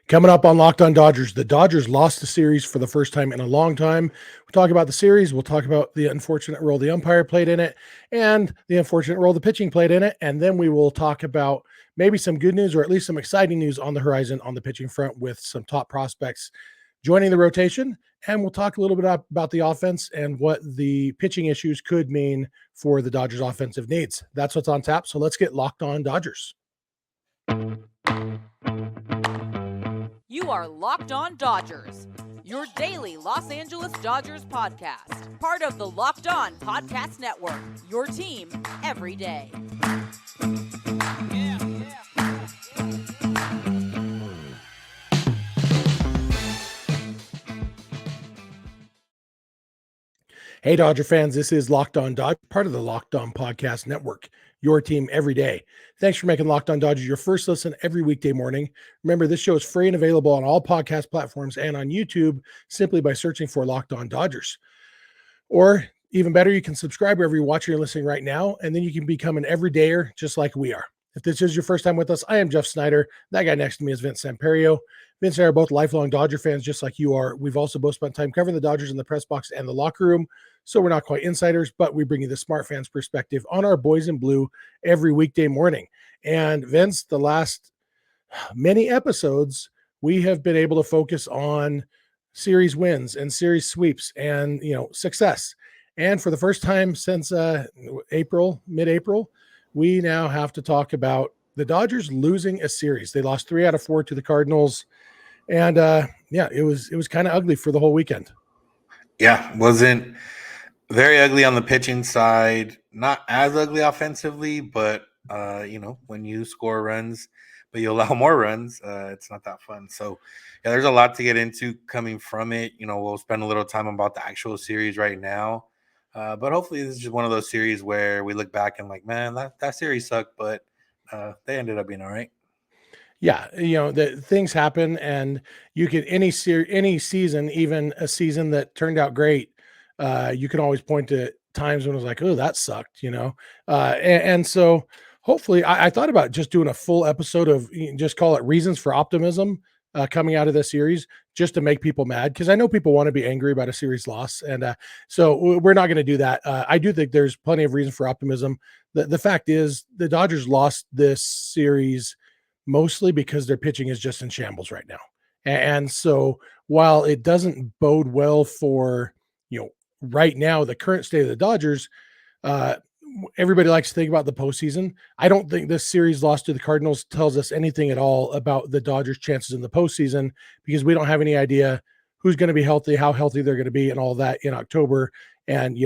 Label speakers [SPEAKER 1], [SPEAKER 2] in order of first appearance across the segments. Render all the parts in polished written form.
[SPEAKER 1] Coming up on Locked On Dodgers, the Dodgers lost the series for the first time in a long time. We'll talk about the series. We'll talk about the unfortunate role the umpire played in it and the unfortunate role the pitching played in it. And then we will talk about maybe some good news or at least some exciting news on the horizon on the pitching front with some top prospects joining the rotation. And we'll talk a little bit about the offense and what the pitching issues could mean for the Dodgers' offensive needs. That's what's on tap. So let's get Locked On Dodgers.
[SPEAKER 2] You are Locked On Dodgers, your daily Los Angeles Dodgers podcast. Part of the Locked On Podcast Network, your team every day.
[SPEAKER 1] Hey, Dodger fans, this is Locked On Dodgers, part of the Locked On Podcast Network, your team every day. Thanks for making Locked On Dodgers your first listen every weekday morning. Remember, this show is free and available on all podcast platforms and on YouTube simply by searching for Locked On Dodgers. Or even better, you can subscribe wherever you're watching or listening right now, and then you can become an everydayer just like we are. If this is your first time with us, I am Jeff Snider. That guy next to me is Vince Samperio. Vince and I are both lifelong Dodger fans just like you are. We've also both spent time covering the Dodgers in the press box and the locker room. So we're not quite insiders, but we bring you the smart fans perspective on our boys in blue every weekday morning. And Vince, the last many episodes, we have been able to focus on series wins and series sweeps and, success. And for the first time since mid-April, we now have to talk about the Dodgers losing a series. They lost 3 out of 4 to the Cardinals. And it was kind of ugly for the whole weekend.
[SPEAKER 3] Yeah, wasn't very ugly on the pitching side, not as ugly offensively, but when you score runs, but you allow more runs, it's not that fun. So yeah, there's a lot to get into coming from it. We'll spend a little time about the actual series right now. But hopefully this is just one of those series where we look back and like, man, that series sucked, but they ended up being all right.
[SPEAKER 1] Yeah, the things happen, and you could any season, even a season that turned out great, you can always point to times when it was like, oh, that sucked, and so hopefully I thought about just doing a full episode of, just call it reasons for optimism coming out of this series, just to make people mad, because I know people want to be angry about a series loss, and so we're not going to do that. I do think there's plenty of reason for optimism. The fact is the Dodgers lost this series mostly because their pitching is just in shambles right now. And so while it doesn't bode well for, right now, the current state of the Dodgers, everybody likes to think about the postseason. I don't think this series loss to the Cardinals tells us anything at all about the Dodgers' chances in the postseason, because we don't have any idea who's going to be healthy, how healthy they're going to be, and all that in October. And,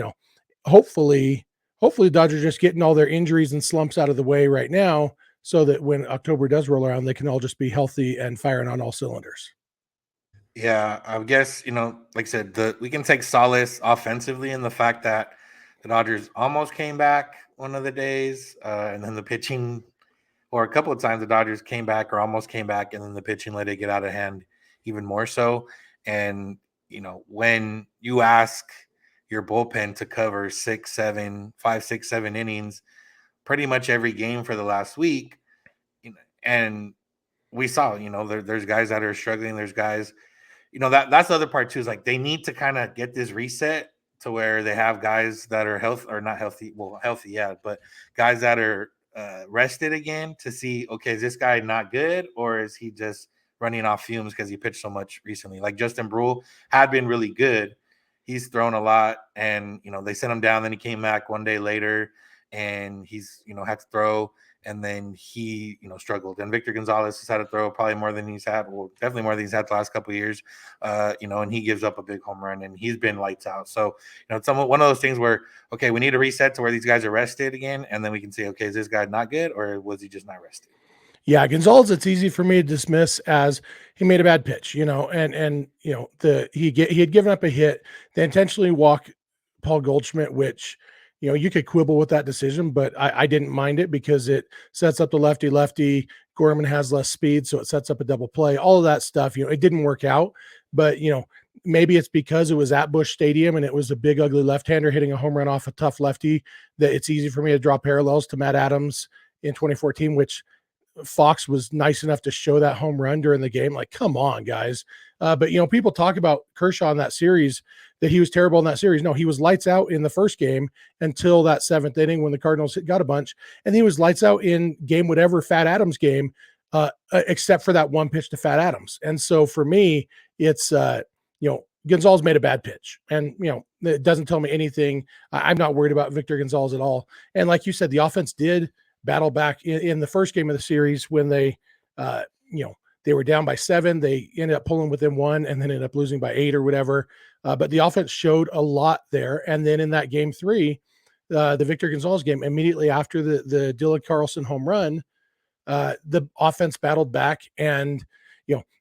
[SPEAKER 1] hopefully the Dodgers just getting all their injuries and slumps out of the way right now, so that when October does roll around, they can all just be healthy and firing on all cylinders.
[SPEAKER 3] Yeah, I guess, like I said, we can take solace offensively in the fact that the Dodgers almost came back one of the days, and then the pitching, or a couple of times the Dodgers came back or almost came back, and then the pitching let it get out of hand even more so. And, when you ask your bullpen to cover 5, 6, 7 innings, pretty much every game for the last week, and we saw, there's guys that are struggling. There's guys, that's the other part too, is like they need to kind of get this reset to where they have guys that are healthy, yeah, but guys that are rested again to see, okay, is this guy not good, or is he just running off fumes because he pitched so much recently? Like Justin Brule had been really good. He's thrown a lot, and they sent him down. Then he came back one day later, and he's had to throw, and then he struggled. And Victor Gonzalez has had to throw probably more than he's had, well, definitely more than he's had the last couple of years. And he gives up a big home run, and he's been lights out. So it's one of those things where, okay, we need a reset to where these guys are rested again, and then we can say, okay, is this guy not good, or was he just not rested?
[SPEAKER 1] Yeah, Gonzalez, it's easy for me to dismiss as he made a bad pitch, he had given up a hit. They intentionally walk Paul Goldschmidt, which, you could quibble with that decision, but I didn't mind it because it sets up the lefty. Gorman has less speed, so it sets up a double play. All of that stuff, it didn't work out, but maybe it's because it was at Busch Stadium and it was a big ugly left-hander hitting a home run off a tough lefty that it's easy for me to draw parallels to Matt Adams in 2014, which Fox was nice enough to show that home run during the game. Like, come on, guys. But, people talk about Kershaw in that series, that he was terrible in that series. No, he was lights out in the first game until that 7th inning when the Cardinals got a bunch. And he was lights out in game whatever Fat Adams game, except for that one pitch to Fat Adams. And so for me, it's, Gonzalez made a bad pitch. And, it doesn't tell me anything. I'm not worried about Victor Gonzalez at all. And like you said, the offense did battle back in the first game of the series when they, they were down by 7. They ended up pulling within 1 and then ended up losing by 8 or whatever. But the offense showed a lot there. And then in that game 3, the Victor Gonzalez game, immediately after the Dylan Carlson home run, the offense battled back. And,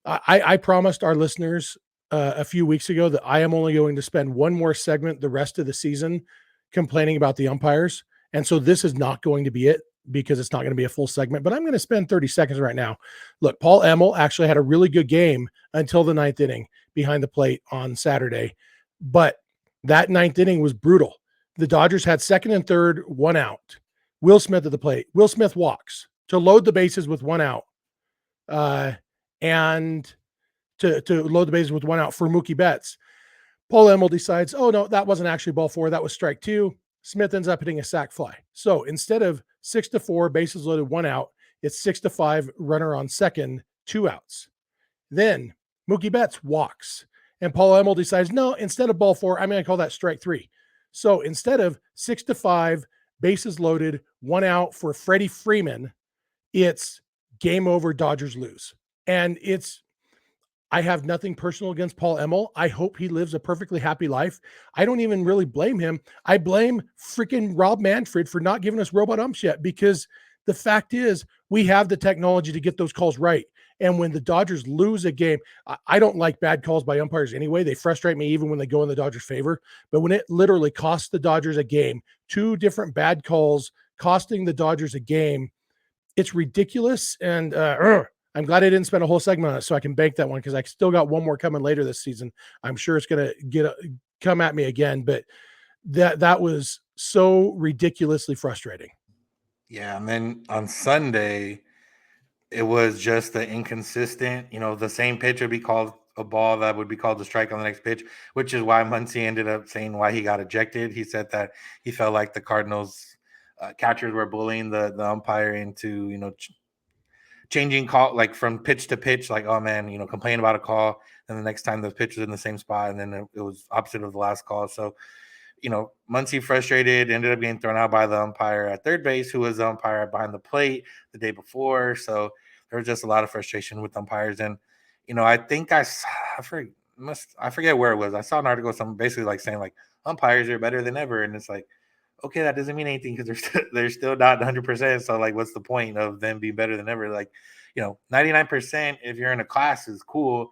[SPEAKER 1] I promised our listeners a few weeks ago that I am only going to spend one more segment the rest of the season complaining about the umpires. And so this is not going to be it, because it's not going to be a full segment, but I'm going to spend 30 seconds right now. Look, Paul Emmel actually had a really good game until the 9th inning behind the plate on Saturday, but that 9th inning was brutal. The Dodgers had 2nd and 3rd, 1 out. Will Smith at the plate. Will Smith walks to load the bases with 1 out. And to load the bases with 1 out for Mookie Betts. Paul Emmel decides, oh no, that wasn't actually ball 4. That was strike 2. Smith ends up hitting a sac fly. So instead of 6-4, bases loaded, 1 out, it's 6-5, runner on second, 2 outs. Then Mookie Betts walks, and Paul Emmel decides, no, instead of ball 4, I'm going to call that strike 3. So instead of 6-5, bases loaded, 1 out for Freddie Freeman, it's game over, Dodgers lose. And I have nothing personal against Paul Emmel. I hope he lives a perfectly happy life. I don't even really blame him. I blame freaking Rob Manfred for not giving us robot umps yet, because the fact is we have the technology to get those calls right. And when the Dodgers lose a game, I don't like bad calls by umpires anyway. They frustrate me even when they go in the Dodgers' favor. But when it literally costs the Dodgers a game, 2 different bad calls costing the Dodgers a game, it's ridiculous. And I'm glad I didn't spend a whole segment on it, so I can bank that one, because I still got one more coming later this season. I'm sure it's going to come at me again, but that was so ridiculously frustrating.
[SPEAKER 3] Yeah, and then on Sunday, it was just the inconsistent. The same pitch would be called a ball that would be called a strike on the next pitch, which is why Muncy ended up saying why he got ejected. He said that he felt like the Cardinals catchers were bullying the umpire into changing call, like from pitch to pitch, like, oh man, complain about a call, and the next time the pitch was in the same spot, and then it was opposite of the last call. So, Muncy frustrated, ended up getting thrown out by the umpire at third base, who was the umpire behind the plate the day before. So there was just a lot of frustration with umpires. And, I think I forget where it was. I saw an article, some basically like saying like umpires are better than ever. And it's like, okay, that doesn't mean anything, because they're still not 100%. So like, what's the point of them being better than ever? Like, 99% if you're in a class is cool.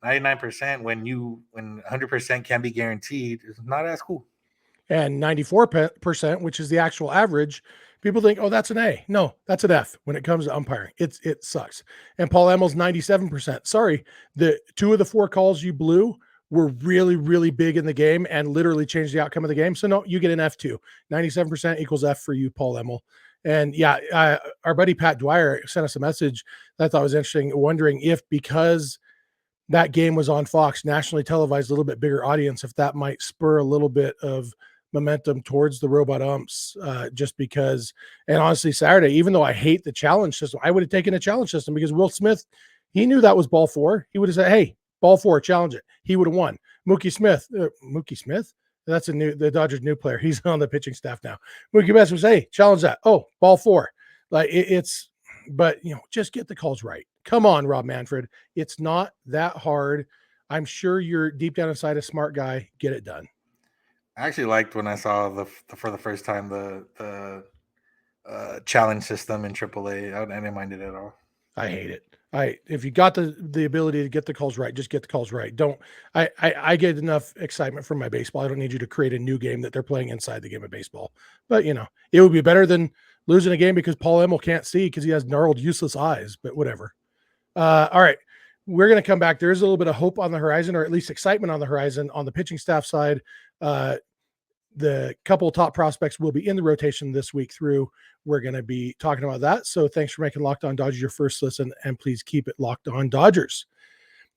[SPEAKER 3] 99% when 100% can be guaranteed is not as cool.
[SPEAKER 1] And 94%, which is the actual average, people think, oh, that's an A. No, that's an F when it comes to umpiring. It sucks. And Paul Emmel's 97%. Sorry, the 2 of the 4 calls you blew were really, really big in the game and literally changed the outcome of the game. So no, you get an F too. 97% equals F for you, Paul Emmel. And yeah, our buddy Pat Dwyer sent us a message that I thought was interesting, wondering if, because that game was on Fox, nationally televised, a little bit bigger audience, if that might spur a little bit of momentum towards the robot umps, just because. And honestly, Saturday, even though I hate the challenge system, I would have taken a challenge system, because Will Smith, he knew that was ball 4. He would have said, hey, ball 4, challenge it. He would have won. Mookie Smith, that's the Dodgers' new player. He's on the pitching staff now. Mookie Betts was, hey, challenge that. Oh, ball 4. Like but just get the calls right. Come on, Rob Manfred. It's not that hard. I'm sure you're deep down inside a smart guy. Get it done.
[SPEAKER 3] I actually liked when I saw for the first time the challenge system in AAA. I didn't mind it at all.
[SPEAKER 1] I hate it. If you got the ability to get the calls right, just get the calls right. I get enough excitement from my baseball. I don't need you to create a new game that they're playing inside the game of baseball. But it would be better than losing a game because Paul Emmel can't see because he has gnarled, useless eyes. But whatever. All right, we're going to come back. There is a little bit of hope on the horizon, or at least excitement on the horizon on the pitching staff side. the couple top prospects will be in the rotation this week through. We're going to be talking about that. So thanks for making Locked On Dodgers your first listen, and please keep it Locked On Dodgers.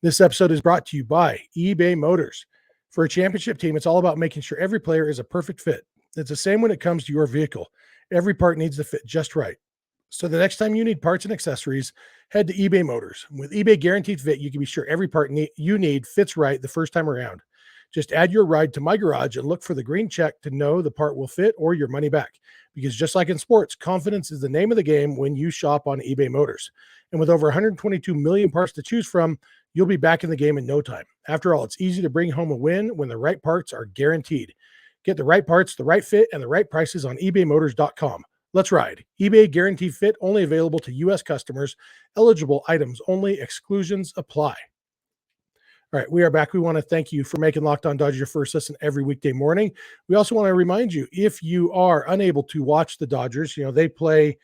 [SPEAKER 1] This episode is brought to you by eBay Motors. For a championship team, it's all about making sure every player is a perfect fit. It's the same when it comes to your vehicle. Every part needs to fit just right. So the next time you need parts and accessories, head to eBay Motors. With eBay Guaranteed Fit, you can be sure every part you need fits right the first time around. Just add your ride to My Garage and look for the green check to know the part will fit or your money back. Because just like in sports, confidence is the name of the game when you shop on eBay Motors. And with over 122 million parts to choose from, you'll be back in the game in no time. After all, it's easy to bring home a win when the right parts are guaranteed. Get the right parts, the right fit, and the right prices on ebaymotors.com. Let's ride. eBay Guaranteed Fit, only available to U.S. customers. Eligible items only. Exclusions apply. All right, we are back. We want to thank you for making Locked On Dodgers your first listen every weekday morning. We also want to remind you, if you are unable to watch the Dodgers, they play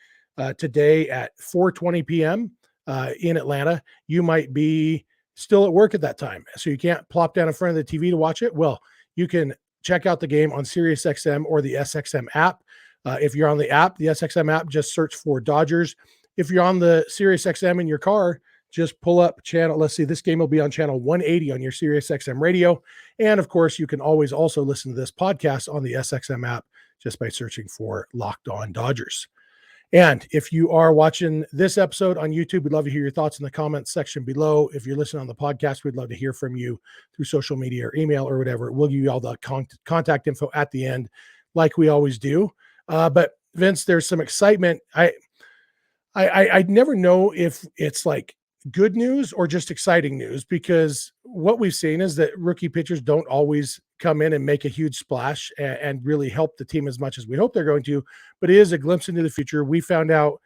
[SPEAKER 1] today at 4:20 p.m. In Atlanta. You might be still at work at that time, so you can't plop down in front of the TV to watch it. Well, you can check out the game on SiriusXM or the SXM app. If you're on the app, the SXM app, just search for Dodgers. If you're on the SiriusXM in your car, just pull up channel. Let's see, this game will be on channel 180 on your SiriusXM radio. And of course, you can always also listen to this podcast on the SXM app just by searching for Locked On Dodgers. And if you are watching this episode on YouTube, we'd love to hear your thoughts in the comments section below. If you're listening on the podcast, we'd love to hear from you through social media or email or whatever. We'll give you all the contact info at the end, like we always do. But Vince, there's some excitement. I never know if it's like good news or just exciting news, because what we've seen is that rookie pitchers don't always come in and make a huge splash and really help the team as much as we hope they're going to, but it is a glimpse into the future. We found out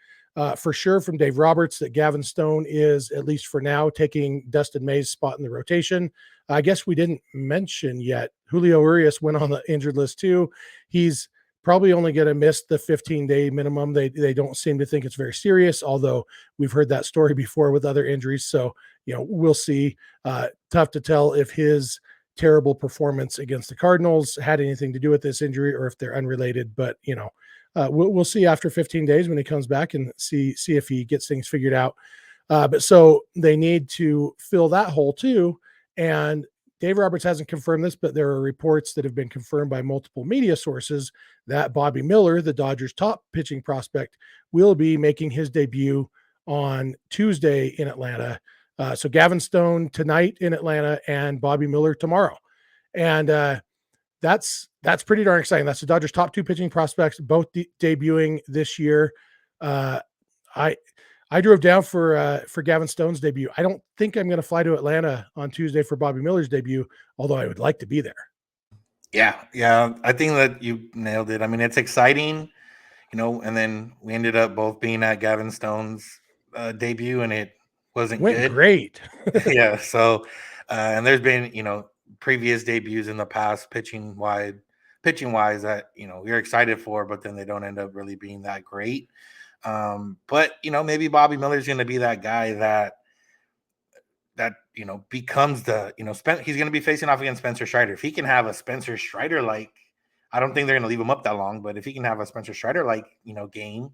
[SPEAKER 1] for sure from Dave Roberts that Gavin Stone is, at least for now, taking Dustin May's spot in the rotation. I guess we didn't mention yet, Julio Urías went on the injured list too. He's probably only going to miss the 15-day minimum. They don't seem to think it's very serious, although we've heard that story before with other injuries. So, we'll see. Tough to tell if his terrible performance against the Cardinals had anything to do with this injury or if they're unrelated. But, we'll see after 15 days when he comes back and see if he gets things figured out. But so they need to fill that hole too. And Dave Roberts hasn't confirmed this, but there are reports that have been confirmed by multiple media sources that Bobby Miller, the Dodgers' top pitching prospect, will be making his debut on Tuesday in Atlanta. So Gavin Stone tonight in Atlanta and Bobby Miller tomorrow. And that's pretty darn exciting. That's the Dodgers' top two pitching prospects, both debuting this year. I drove down for Gavin Stone's debut. I don't think I'm going to fly to Atlanta on Tuesday for Bobby Miller's debut, although I would like to be there.
[SPEAKER 3] Yeah. I think that you nailed it. I mean, it's exciting, and then we ended up both being at Gavin Stone's debut, and it went good.
[SPEAKER 1] Great.
[SPEAKER 3] Yeah. So, and there's been, previous debuts in the past pitching wise that, you're excited for, but then they don't end up really being that great. But maybe Bobby Miller's going to be that guy that becomes the he's going to be facing off against Spencer Strider. If he can have a Spencer Strider I don't think they're going to leave him up that long, but if he can have a Spencer Strider game,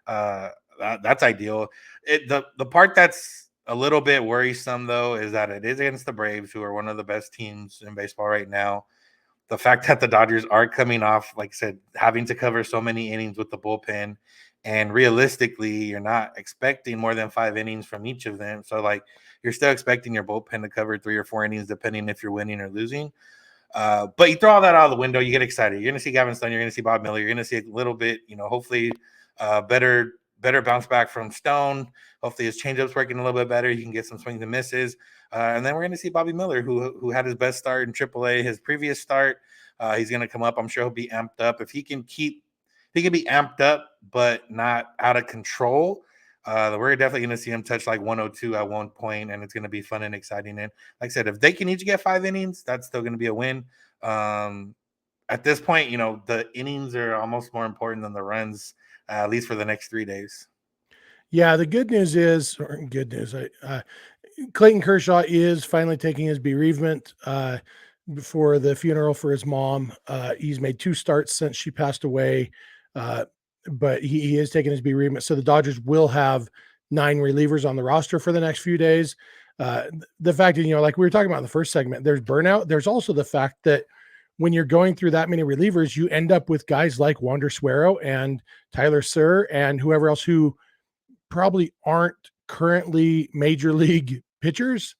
[SPEAKER 3] that's ideal. The part that's a little bit worrisome though is that it is against the Braves, who are one of the best teams in baseball right now. The fact that the Dodgers are coming off, like I said, having to cover so many innings with the bullpen. And realistically, you're not expecting more than 5 innings from each of them. So, you're still expecting your bullpen to cover 3 or 4 innings, depending if you're winning or losing. But you throw all that out of the window, you get excited. You're going to see Gavin Stone. You're going to see Bob Miller. You're going to see a little bit, hopefully better bounce back from Stone. Hopefully his changeup's working a little bit better. You can get some swings and misses. And then we're going to see Bobby Miller, who had his best start in AAA, his previous start. He's going to come up. I'm sure he'll be amped up. If he can be amped up, but not out of control. We're definitely going to see him touch 102 at one point, and it's going to be fun and exciting. And like I said, if they can each get 5 innings, that's still going to be a win. At this point, the innings are almost more important than the runs, at least for the next 3 days.
[SPEAKER 1] Yeah, the good news is, Clayton Kershaw is finally taking his bereavement. for the funeral for his mom. He's made 2 starts since she passed away, but he is taking his bereavement. So the Dodgers will have 9 relievers on the roster for the next few days. The fact that, like we were talking about in the first segment, there's burnout. There's also the fact that when you're going through that many relievers, you end up with guys like Wander Suero and Tyler Sir and whoever else who probably aren't currently major league pitchers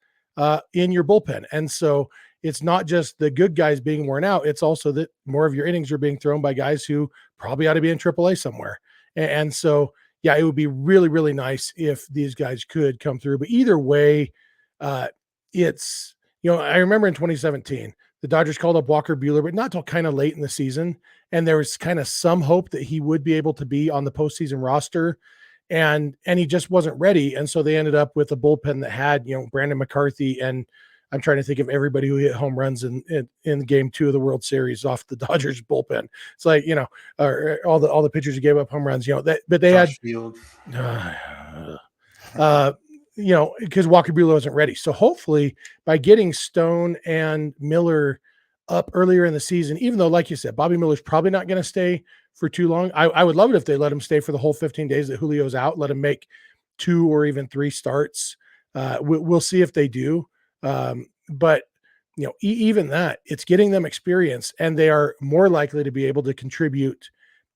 [SPEAKER 1] in your bullpen. And so it's not just the good guys being worn out. It's also that more of your innings are being thrown by guys who probably ought to be in AAA somewhere. And so, yeah, it would be really, really nice if these guys could come through. But either way, it's, I remember in 2017, the Dodgers called up Walker Buehler, but not till kind of late in the season. And there was kind of some hope that he would be able to be on the postseason roster. And he just wasn't ready. And so they ended up with a bullpen that had, Brandon McCarthy, and I'm trying to think of everybody who hit home runs in game 2 of the World Series off the Dodgers bullpen. It's like, or all the pitchers who gave up home runs, but they
[SPEAKER 3] Josh
[SPEAKER 1] had, because Walker Buehler wasn't ready. So hopefully by getting Stone and Miller up earlier in the season, even though, like you said, Bobby Miller's probably not going to stay for too long. I would love it if they let him stay for the whole 15 days that Julio's out, let him make 2 or even 3 starts. We'll see if they do. But even that, it's getting them experience, and they are more likely to be able to contribute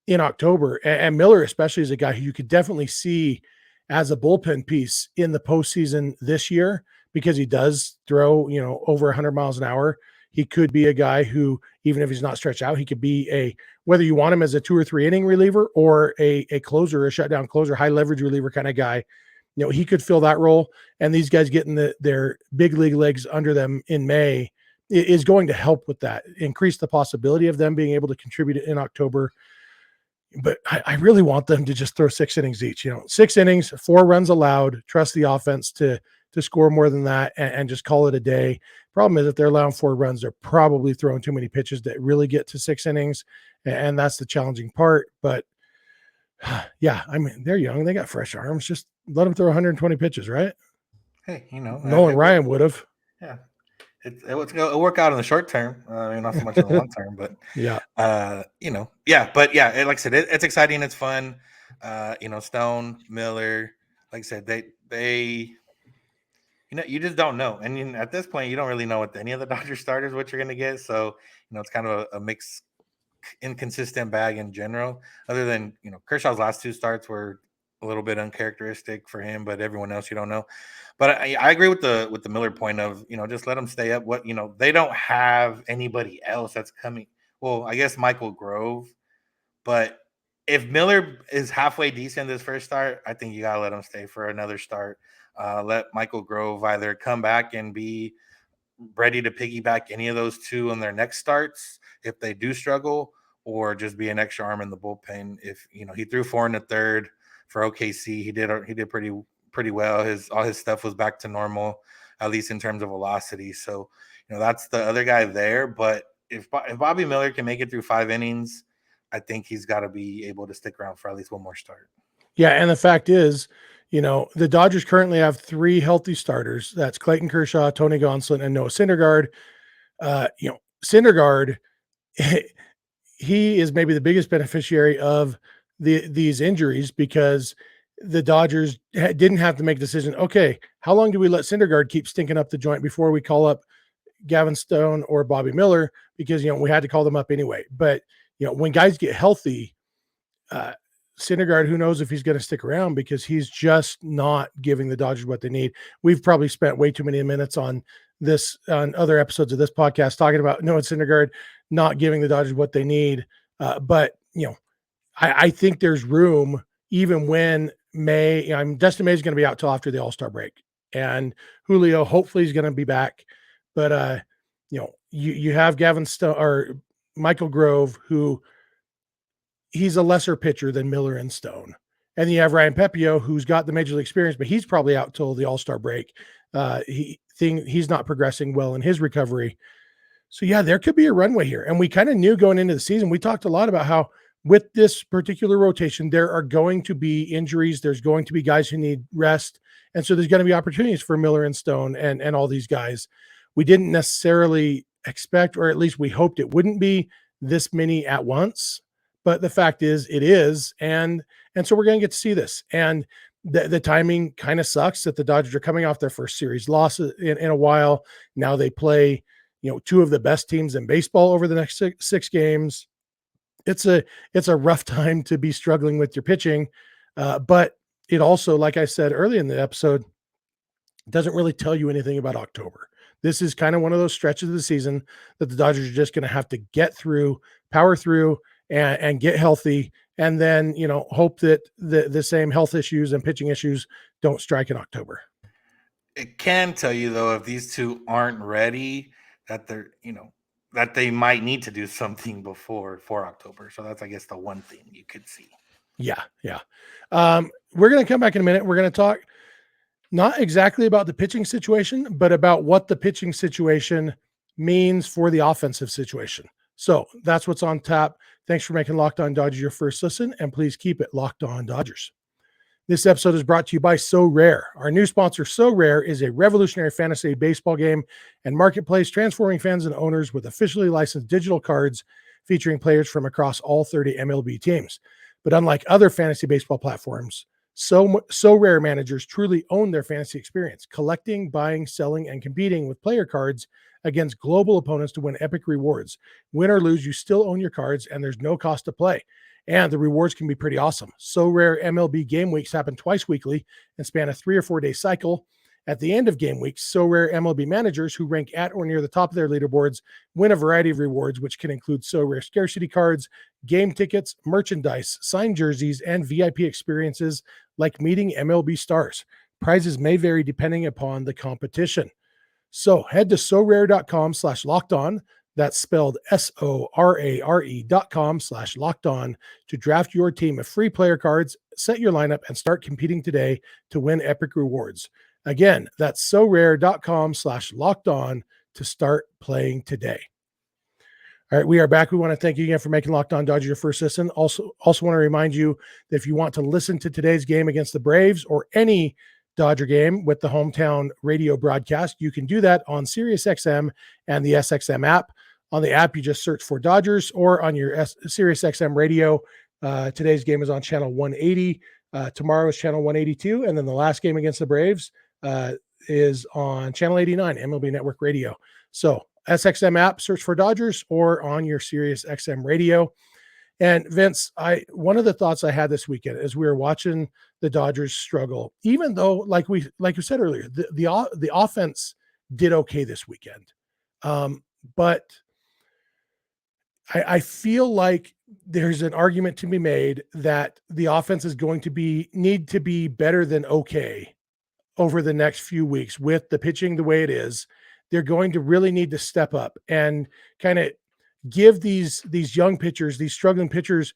[SPEAKER 1] in October. And Miller, especially, is a guy who you could definitely see as a bullpen piece in the postseason this year, because he does throw, over 100 miles an hour. He could be a guy who, even if he's not stretched out, he could be whether you want him as a 2 or 3 inning reliever or a closer, a shutdown closer, high leverage reliever kind of guy. He could fill that role. And these guys getting their big league legs under them in May is going to help with that, increase the possibility of them being able to contribute in October. But I really want them to just throw 6 innings each, 6 innings, 4 runs allowed, trust the offense to score more than that, and just call it a day. Problem is, if they're allowing 4 runs, they're probably throwing too many pitches that really get to 6 innings. And that's the challenging part. But yeah, I mean, they're young. They got fresh arms. Just let them throw 120 pitches, right?
[SPEAKER 3] Hey,
[SPEAKER 1] Nolan Ryan would have.
[SPEAKER 3] Yeah. It'll work out in the short term, not so much in the long term, but
[SPEAKER 1] yeah,
[SPEAKER 3] but yeah, like I said, it's exciting, it's fun. Stone, Miller, like I said, they you just don't know, and at this point, you don't really know what any of the Dodgers starters what you're going to get. So it's kind of a mixed, inconsistent bag in general. Other than Kershaw's last 2 starts were a little bit uncharacteristic for him, but everyone else you don't know. But I agree with the Miller point of just let them stay up. What they don't have anybody else that's coming. Well, I guess Michael Grove, but if Miller is halfway decent this first start, I think you gotta let him stay for another start. Let Michael Grove either come back and be ready to piggyback any of those 2 on their next starts if they do struggle, or just be an extra arm in the bullpen. If he threw 4 1/3 for OKC, he did pretty well. All his stuff was back to normal, at least in terms of velocity. So that's the other guy there. But if Bobby Miller can make it through 5 innings, I think he's got to be able to stick around for at least one more start.
[SPEAKER 1] Yeah, and the fact is, the Dodgers currently have 3 healthy starters. That's Clayton Kershaw, Tony Gonsolin, and Noah Syndergaard. Syndergaard, he is maybe the biggest beneficiary of these injuries, because the Dodgers didn't have to make a decision. Okay, how long do we let Syndergaard keep stinking up the joint before we call up Gavin Stone or Bobby Miller? Because, we had to call them up anyway. But, when guys get healthy, Syndergaard, who knows if he's going to stick around, because he's just not giving the Dodgers what they need. We've probably spent way too many minutes on other episodes of this podcast talking about Noah Syndergaard not giving the Dodgers what they need. But, I think there's room, even when Dustin May is going to be out till after the All-Star break, and Julio hopefully is going to be back. But, you have Gavin Stone or Michael Grove, who he's a lesser pitcher than Miller and Stone. And you have Ryan Pepio, who's got the major league experience, but he's probably out till the All-Star break. He's not progressing well in his recovery. So yeah, there could be a runway here. And we kind of knew going into the season, we talked a lot about how with this particular rotation, there are going to be injuries. There's going to be guys who need rest. And so there's going to be opportunities for Miller and Stone and all these guys. We didn't necessarily expect, or at least we hoped it wouldn't be this many at once. But the fact is, it is, and so we're going to get to see this. And the timing kind of sucks that the Dodgers are coming off their first series loss in a while. Now they play, two of the best teams in baseball over the next six games. It's a rough time to be struggling with your pitching, but it also, like I said early in the episode, doesn't really tell you anything about October. This is kind of one of those stretches of the season that the Dodgers are just going to have to get through, power through, and get healthy, and then hope that the same health issues and pitching issues don't strike in October.
[SPEAKER 3] It can tell you though, if these two aren't ready, that they're that they might need to do something for October. So that's, I guess, the one thing you could see.
[SPEAKER 1] Yeah. We're going to come back in a minute. We're going to talk not exactly about the pitching situation, but about what the pitching situation means for the offensive situation. So that's what's on tap. Thanks for making Locked On Dodgers your first listen, and please keep it Locked On Dodgers. This episode is brought to you by Sorare. Our new sponsor, Sorare, is a revolutionary fantasy baseball game and marketplace transforming fans and owners with officially licensed digital cards featuring players from across all 30 MLB teams. But unlike other fantasy baseball platforms, Sorare managers truly own their fantasy experience, collecting, buying, selling, and competing with player cards against global opponents to win epic rewards. Win or lose, you still own your cards, and there's no cost to play. And the rewards can be pretty awesome. Sorare MLB game weeks happen twice weekly and span a 3 or 4 day cycle. At the end of game weeks, Sorare MLB managers who rank at or near the top of their leaderboards win a variety of rewards, which can include Sorare scarcity cards, game tickets, merchandise, signed jerseys, and VIP experiences like meeting MLB stars. Prizes may vary depending upon the competition. So head to sorare.com/lockedon. That's spelled SORARE.com/lockedon to draft your team of free player cards, set your lineup, and start competing today to win epic rewards. Again, that's sorare.com/lockedon to start playing today. All right, we are back. We want to thank you again for making Locked On Dodgers your first listen. Also want to remind you that if you want to listen to today's game against the Braves or any Dodger game with the hometown radio broadcast, you can do that on SiriusXM and the SXM app. On the app, you just search for Dodgers, or on your SiriusXM radio. Today's game is on channel 180. Tomorrow is channel 182. And then the last game against the Braves is on channel 89, MLB Network Radio. So SXM app, search for Dodgers, or on your SiriusXM radio. And Vince, one of the thoughts I had this weekend as we were watching the Dodgers struggle, even though, like you said earlier, the offense did okay this weekend. But I feel like there's an argument to be made that the offense is going to need to be better than okay over the next few weeks with the pitching the way it is. They're going to really need to step up and kind of give these young pitchers, these struggling pitchers,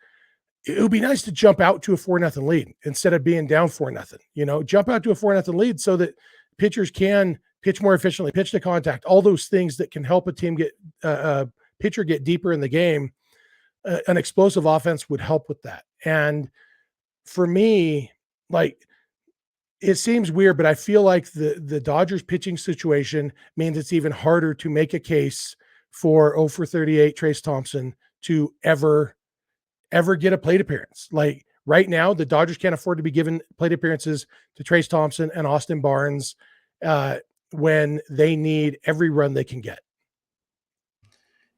[SPEAKER 1] it would be nice to jump out to a 4-0 lead instead of being down 4-0, jump out to a 4-0 lead so that pitchers can pitch more efficiently, pitch to contact, all those things that can help a team pitcher get deeper in the game. An explosive offense would help with that. And for me, it seems weird, but I feel like the Dodgers pitching situation means it's even harder to make a case for 0 for 38 Trace Thompson to ever get a plate appearance. Like right now, the Dodgers can't afford to be given plate appearances to Trace Thompson and Austin Barnes when they need every run they can get.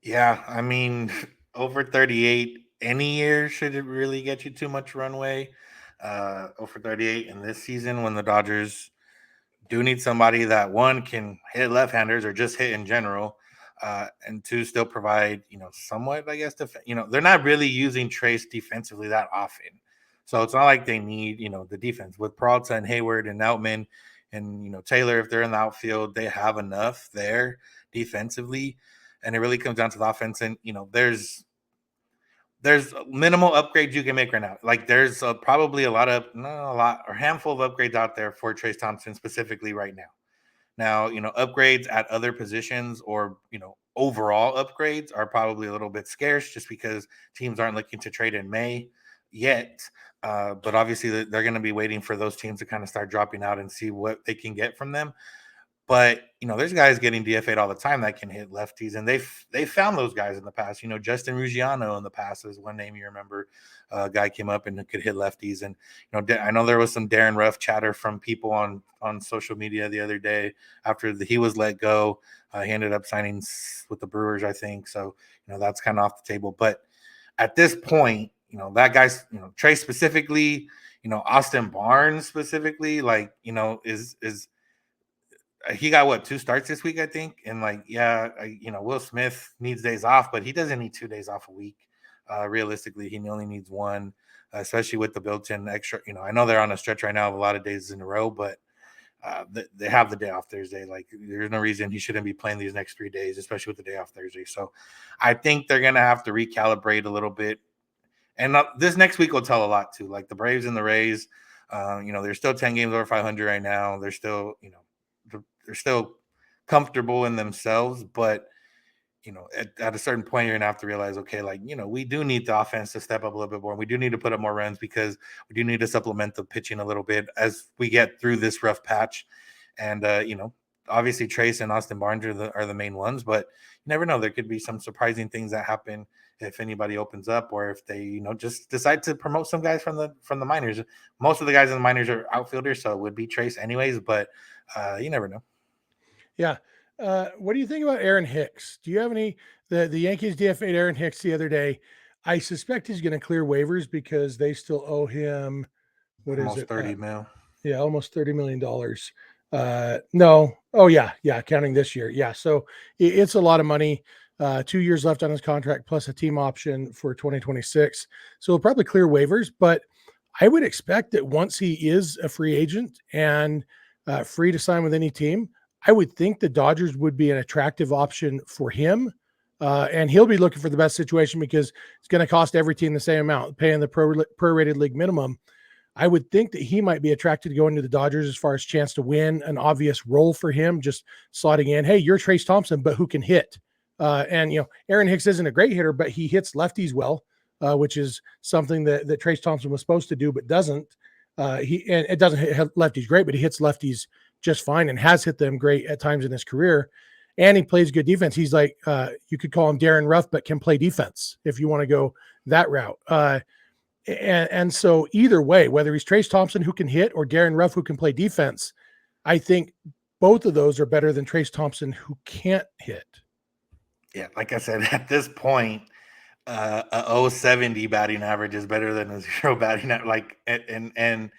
[SPEAKER 3] Yeah, I mean, over 38 any year should it really get you too much runway. Over 38 in this season, when the Dodgers do need somebody that, one, can hit left-handers or just hit in general, and two, still provide, somewhat, I guess, they're not really using Trace defensively that often. So it's not like they need, the defense. With Peralta and Hayward and Outman and, Taylor, if they're in the outfield, they have enough there defensively. And it really comes down to the offense. And, there's minimal upgrades you can make right now. Like there's probably a handful of upgrades out there for Trace Thompson specifically right now. Now, upgrades at other positions or, overall upgrades are probably a little bit scarce just because teams aren't looking to trade in May yet. But obviously they're going to be waiting for those teams to kind of start dropping out and see what they can get from them. But there's guys getting DFA'd all the time that can hit lefties, and they found those guys in the past. Justin Ruggiano in the past is one name you remember. A guy came up and could hit lefties, and I know there was some Darren Ruff chatter from people on social media the other day after he was let go. He ended up signing with the Brewers, I think. So that's kind of off the table. But at this point, that guy's Trey specifically, Austin Barnes specifically, is he got what 2 starts this week, I think, and Will Smith needs days off, but he doesn't need 2 days off a week. Realistically, he only needs 1, especially with the built-in extra. I know they're on a stretch right now of a lot of days in a row, but they have the day off Thursday. Like, there's no reason he shouldn't be playing these next 3 days, especially with the day off Thursday. So I think they're gonna have to recalibrate a little bit, and this next week will tell a lot too. Like the Braves and the Rays, they're still 10 games over 500 right now. They're still they're still comfortable in themselves, but at a certain point, you're gonna have to realize, okay, we do need the offense to step up a little bit more. And we do need to put up more runs because we do need to supplement the pitching a little bit as we get through this rough patch. And obviously Trace and Austin Barnes are the main ones, but you never know. There could be some surprising things that happen if anybody opens up, or if they just decide to promote some guys from the minors. Most of the guys in the minors are outfielders, so it would be Trace anyways, but you never know.
[SPEAKER 1] Yeah. What do you think about Aaron Hicks? Do you have any? The Yankees DFA'd Aaron Hicks the other day. I suspect he's going to clear waivers because they still owe him
[SPEAKER 3] almost 30 mil.
[SPEAKER 1] Yeah, almost $30 million. No. Oh yeah. Counting this year. Yeah. So it's a lot of money. 2 years left on his contract plus a team option for 2026. So he'll probably clear waivers, but I would expect that once he is a free agent and free to sign with any team, I would think the Dodgers would be an attractive option for him. And he'll be looking for the best situation because it's going to cost every team the same amount, paying the prorated league minimum. I would think that he might be attracted to going to the Dodgers as far as chance to win, an obvious role for him, just slotting in, hey, you're Trace Thompson, but who can hit? And Aaron Hicks isn't a great hitter, but he hits lefties well, which is something that Trace Thompson was supposed to do, but doesn't. And it doesn't hit lefties great, but he hits lefties just fine and has hit them great at times in his career. And he plays good defense. He's like, you could call him Darren Ruff, but can play defense if you want to go that route. And so either way, whether he's Trace Thompson who can hit or Darren Ruff who can play defense, I think both of those are better than Trace Thompson who can't hit.
[SPEAKER 3] Yeah, like I said, at this point, a 070 batting average is better than a 0 batting average. And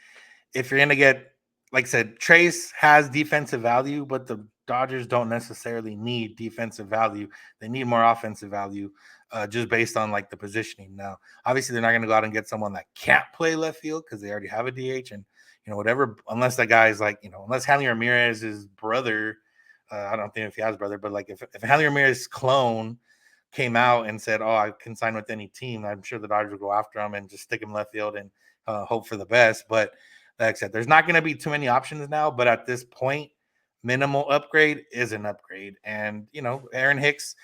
[SPEAKER 3] if you're gonna get, like I said, Trace has defensive value, but the Dodgers don't necessarily need defensive value. They need more offensive value, just based on the positioning. Now, obviously, they're not going to go out and get someone that can't play left field because they already have a DH, and whatever. Unless that guy's unless Hanley Ramirez's brother, I don't think if he has a brother, but if Hanley Ramirez's clone came out and said, "Oh, I can sign with any team," I'm sure the Dodgers would go after him and just stick him left field and hope for the best. But like I said, there's not going to be too many options now. But at this point, minimal upgrade is an upgrade. And Aaron Hicks,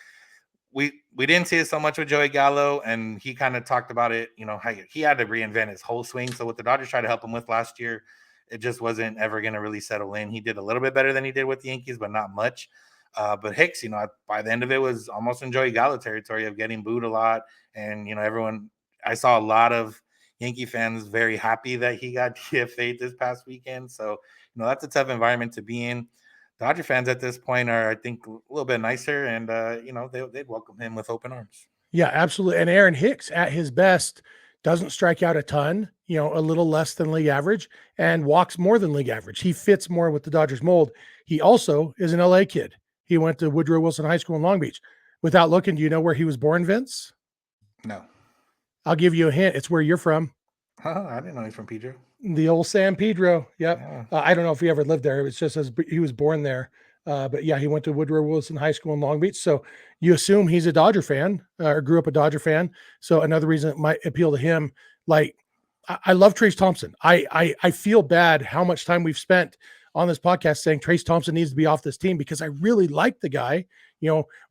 [SPEAKER 3] we didn't see it so much with Joey Gallo, and he kind of talked about it. How he had to reinvent his whole swing. So what the Dodgers tried to help him with last year, it just wasn't ever going to really settle in. He did a little bit better than he did with the Yankees, but not much. But Hicks, by the end of it, was almost in Joey Gallo territory of getting booed a lot. And, everyone, I saw a lot of Yankee fans very happy that he got DFA'd this past weekend. So, that's a tough environment to be in. Dodger fans at this point are, I think, a little bit nicer, and, they'd welcome him with open arms.
[SPEAKER 1] Yeah, absolutely. And Aaron Hicks at his best doesn't strike out a ton, a little less than league average, and walks more than league average. He fits more with the Dodgers mold. He also is an LA kid. He went to Woodrow Wilson High School in Long Beach. Without looking, do you know where he was born, Vince?
[SPEAKER 3] No.
[SPEAKER 1] I'll give you a hint. It's where you're from.
[SPEAKER 3] I didn't know he's from Pedro.
[SPEAKER 1] The old San Pedro. Yep.
[SPEAKER 3] Yeah.
[SPEAKER 1] I don't know if he ever lived there. It's just as he was born there. But yeah, he went to Woodrow Wilson High School in Long Beach. So you assume he's a Dodger fan or grew up a Dodger fan. So another reason it might appeal to him. I love Trace Thompson. I feel bad how much time we've spent on this podcast saying Trace Thompson needs to be off this team because I really like the guy,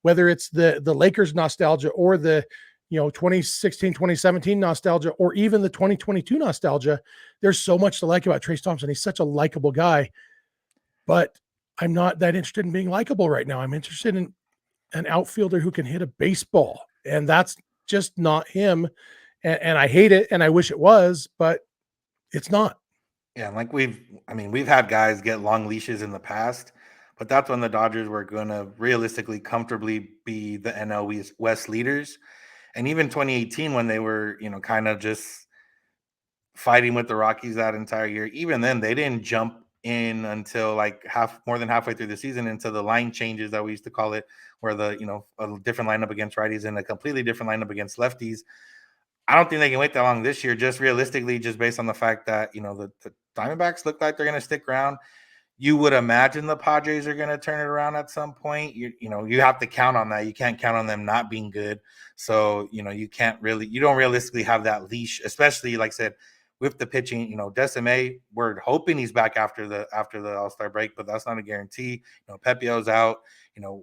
[SPEAKER 1] whether it's the Lakers nostalgia or the, 2016, 2017 nostalgia, or even the 2022 nostalgia. There's so much to like about Trace Thompson. He's such a likable guy, but I'm not that interested in being likable right now. I'm interested in an outfielder who can hit a baseball, and that's just not him. And I hate it, and I wish it was, but it's not.
[SPEAKER 3] Yeah, like we've had guys get long leashes in the past, but that's when the Dodgers were going to realistically comfortably be the NL West leaders. And even 2018, when they were, kind of just fighting with the Rockies that entire year, even then they didn't jump in until like more than halfway through the season into the line changes that we used to call it, where a different lineup against righties and a completely different lineup against lefties. I don't think they can wait that long this year, just realistically, just based on the fact that, the Diamondbacks look like they're going to stick around. You would imagine the Padres are going to turn it around at some point. You have to count on that. You can't count on them not being good. So, you don't realistically have that leash, especially like I said, with the pitching. Decime, we're hoping he's back after the All-Star break, but that's not a guarantee. Pepio's out.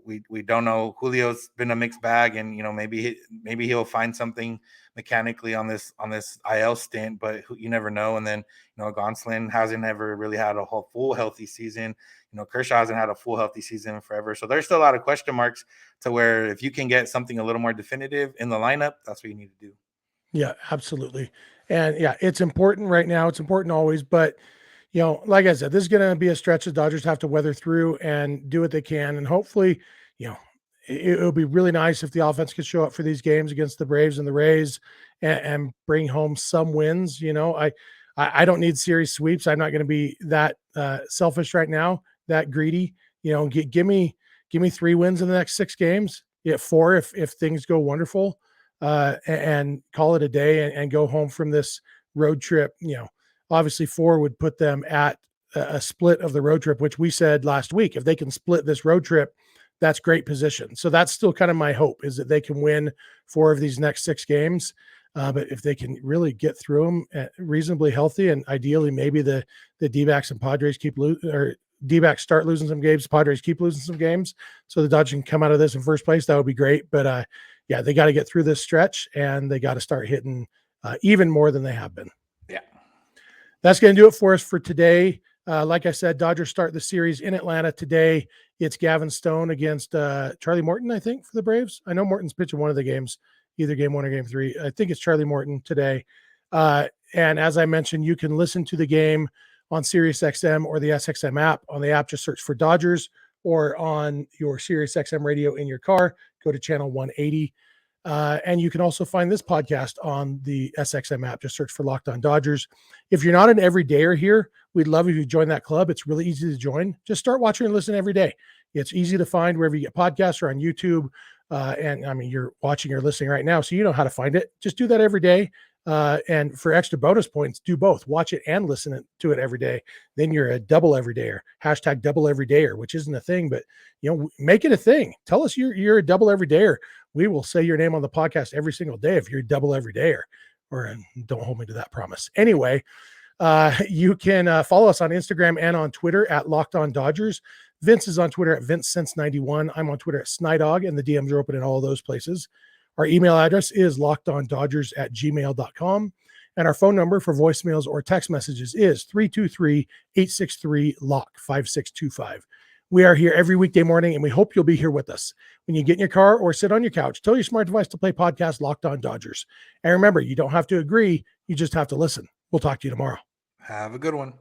[SPEAKER 3] We don't know. Julio's been a mixed bag, and maybe he'll find something mechanically on this IL stint, but you never know. And then Gonzalez hasn't ever really had a full healthy season. Kershaw hasn't had a full healthy season forever. So there's still a lot of question marks to where if you can get something a little more definitive in the lineup, that's what you need to do.
[SPEAKER 1] Yeah, absolutely. And yeah, it's important right now. It's important always, but like I said, this is going to be a stretch the Dodgers have to weather through and do what they can. And hopefully, it'll be really nice if the offense could show up for these games against the Braves and the Rays and bring home some wins. I don't need series sweeps. I'm not going to be that selfish right now, that greedy. Give me 3 wins in the next 6 games. 4 if things go wonderful, and call it a day and go home from this road trip. Obviously 4 would put them at a split of the road trip, which we said last week. If they can split this road trip, that's great position. So that's still kind of my hope, is that they can win 4 of these next 6 games. But if they can really get through them reasonably healthy, and ideally maybe the D-backs and Padres D-backs start losing some games, Padres keep losing some games, so the Dodgers can come out of this in first place, that would be great. But yeah, they got to get through this stretch, and they got to start hitting even more than they have been.
[SPEAKER 3] Yeah.
[SPEAKER 1] That's going to do it for us for today. Like I said, Dodgers start the series in Atlanta today. It's Gavin Stone against Charlie Morton, I think, for the Braves. I know Morton's pitching one of the games, either game 1 or game 3. I think it's Charlie Morton today. And as I mentioned, you can listen to the game on SiriusXM or the SXM app. On the app, just search for Dodgers, or on your SiriusXM radio in your car, go to channel 180. And you can also find this podcast on the SXM app. Just search for Locked On Dodgers. If you're not an everydayer here, we'd love if you join that club. It's really easy to join. Just start watching and listen every day. It's easy to find wherever you get podcasts or on YouTube. And I mean, you're watching or listening right now, so you know how to find it. Just do that every day. And for extra bonus points, do both. Watch it and listen to it every day. Then you're a double everydayer. # double everydayer, which isn't a thing, but make it a thing. Tell us you're a double everydayer. We will say your name on the podcast every single day if you're a double everydayer. Or don't hold me to that promise. Anyway, you can follow us on Instagram and on Twitter at Locked On Dodgers. Vince is on Twitter at VinceSense91. I'm on Twitter at Snydog, and the DMs are open in all those places. Our email address is lockedondodgers@gmail.com. And our phone number for voicemails or text messages is 323-863-LOCK-5625. We are here every weekday morning, and we hope you'll be here with us. When you get in your car or sit on your couch, tell your smart device to play podcast Locked On Dodgers. And remember, you don't have to agree. You just have to listen. We'll talk to you tomorrow.
[SPEAKER 3] Have a good one.